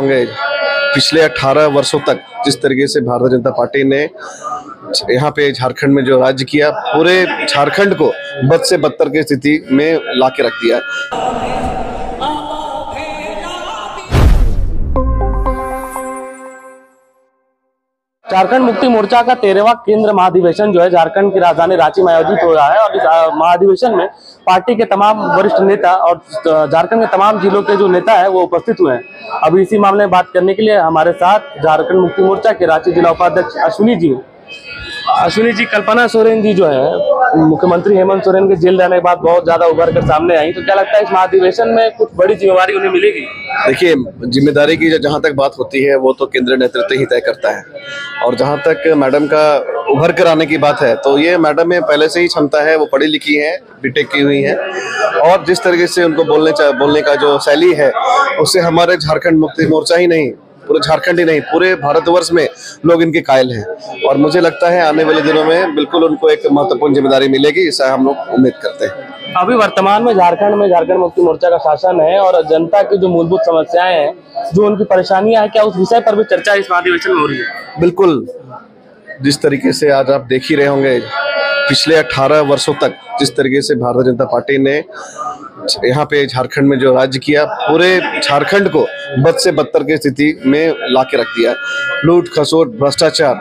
होंगे पिछले 18 वर्षों तक जिस तरीके से भारतीय जनता पार्टी ने यहाँ पे झारखंड में जो राज्य किया, पूरे झारखंड को बद से बदतर की स्थिति में ला के रख दिया। झारखंड मुक्ति मोर्चा का 13वां केंद्र महाधिवेशन जो है झारखंड की राजधानी रांची में आयोजित हो रहा है और इस महाधिवेशन में पार्टी के तमाम वरिष्ठ नेता और झारखंड के तमाम जिलों के जो नेता है वो उपस्थित हुए हैं। अभी इसी मामले में बात करने के लिए हमारे साथ झारखंड मुक्ति मोर्चा के रांची जिला उपाध्यक्ष अश्विनी जी, कल्पना सोरेन जी जो है मुख्यमंत्री हेमंत सोरेन के जेल जाने के बाद बहुत ज्यादा उभर कर सामने आई, तो क्या लगता है इस महाधिवेशन में कुछ बड़ी जिम्मेवारी उन्हें मिलेगी? देखिए, जिम्मेदारी की जहाँ तक बात होती है वो तो केंद्रीय नेतृत्व ही तय करता है, और जहाँ तक मैडम का उभर कर आने की बात है तो ये मैडम में पहले से ही क्षमता है, वो पढ़ी लिखी है, बीटेक की हुई है, और जिस तरीके से उनको बोलने का जो शैली है उससे हमारे झारखंड मुक्ति मोर्चा ही नहीं, पूरे झारखंड ही नहीं, पूरे भारतवर्ष में लोग इनके कायल हैं। और मुझे लगता है आने वाले दिनों में बिल्कुल उनको एक महत्वपूर्ण जिम्मेदारी मिलेगी, ऐसा हम लोग उम्मीद करते हैं। अभी वर्तमान में झारखंड मुक्ति मोर्चा का शासन है और जनता की जो मूलभूत समस्याएं हैं, जो उनकी परेशानियां हैं, क्या उस विषय पर भी चर्चा इस महाधिवेशन में हो रही है? बिल्कुल, जिस तरीके से आज आप देख ही रहे होंगे पिछले 18 वर्षों तक जिस तरीके से भारतीय जनता पार्टी ने यहाँ पे झारखंड में जो राज्य किया, पूरे झारखंड को बद से बदतर की स्थिति में ला के रख दिया। लूट खसोट, भ्रष्टाचार,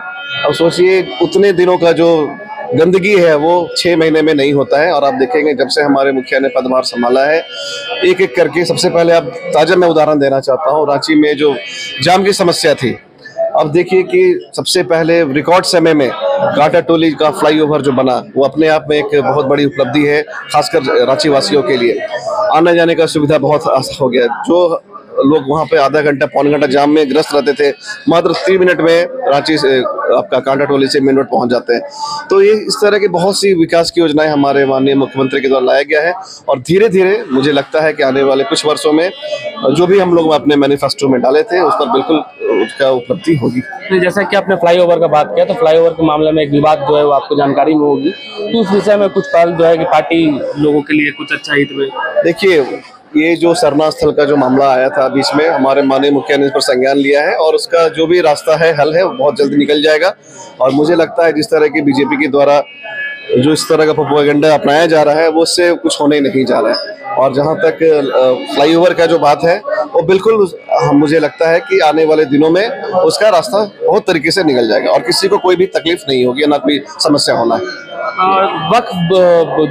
अब सोचिए उतने दिनों का जो गंदगी है वो 6 महीने में नहीं होता है। और आप देखेंगे जब से हमारे मुखिया ने पदभार संभाला है, एक एक करके, सबसे पहले आप ताजा मैं उदाहरण देना चाहता हूँ, रांची में जो जाम की समस्या थी, अब देखिए कि सबसे पहले रिकॉर्ड समय में कांटा टोली का फ्लाईओवर जो बना, वो अपने आप में एक बहुत बड़ी उपलब्धि है, खासकर रांची वासियों के लिए। आने जाने का सुविधा बहुत आसान हो गया। जो लोग वहाँ पे आधा घंटा पौन घंटा जाम में ग्रस्त रहते थे, मात्र 3 मिनट में रांची से आपका कांटा टोली से मेन रोड पहुँच जाते हैं। तो ये इस तरह की बहुत सी विकास की योजनाएं हमारे माननीय मुख्यमंत्री के द्वारा लाया गया है, और धीरे धीरे मुझे लगता है कि आने वाले कुछ वर्षों में जो भी हम लोग अपने मैनिफेस्टो में डाले थे उस पर बिल्कुल उसका उपलब्धि होगी। जैसा कि आपने फ्लाईओवर का बात किया, तो फ्लाईओवर के मामले में एक विवाद जो है वो आपको जानकारी में होगी, तो उस विषय में कुछ पहल जो है कि पार्टी लोगों के लिए कुछ अच्छा हित में। देखिए, ये जो सरना स्थल का जो मामला आया था बीच में, हमारे माननीय मुखिया ने इस पर संज्ञान लिया है, और उसका जो भी रास्ता है, हल है, वो बहुत जल्दी निकल जाएगा। और मुझे लगता है जिस तरह की बीजेपी के द्वारा जो इस तरह का प्रोपेगेंडा अपनाया जा रहा है वो उससे कुछ होने नहीं जा रहा है। और जहाँ तक फ्लाईओवर का जो बात है वो बिल्कुल मुझे लगता है कि आने वाले दिनों में उसका रास्ता बहुत तरीके से निकल जाएगा और किसी को कोई भी तकलीफ नहीं होगी, ना कोई समस्या होना है। वक्फ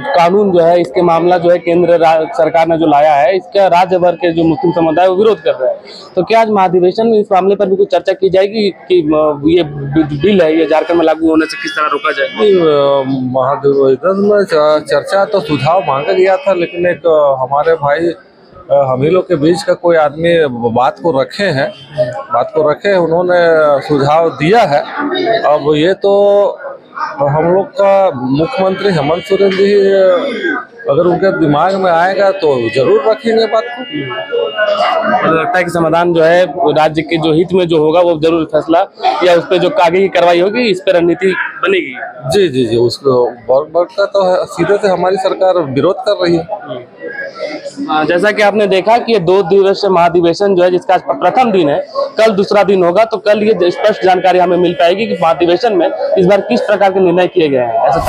कानून जो है, इसके मामला जो है केंद्र सरकार ने जो लाया है, इसका राज्य भर के जो मुस्लिम समुदाय वो विरोध कर रहे हैं, तो क्या आज महाधिवेशन में इस मामले पर भी कुछ चर्चा की जाएगी कि ये बिल है ये झारखंड में लागू होने से किस तरह रोका जाए? महाधिवेशन में चर्चा तो सुझाव मांगा गया था, लेकिन एक हमारे भाई हम ही लोग के बीच का कोई आदमी बात को रखे, उन्होंने सुझाव दिया है। अब ये तो हम लोग का मुख्यमंत्री हेमंत सोरेन जी अगर उनके दिमाग में आएगा तो जरूर रखेंगे बात को। मुझे लगता है कि समाधान जो है राज्य के जो हित में जो होगा वो जरूर फैसला या उस पर जो आगे की कार्रवाई होगी इस पर रणनीति बनेगी। जी, उसको बहुत का तो सीधे से हमारी सरकार विरोध कर रही है। जैसा कि आपने देखा कि ये 2 दिवसीय महाधिवेशन जो है, जिसका प्रथम दिन है, कल दूसरा दिन होगा, तो कल ये स्पष्ट जानकारी हमें मिल पाएगी कि महाधिवेशन में इस बार किस प्रकार के निर्णय किए गए हैं। ऐसा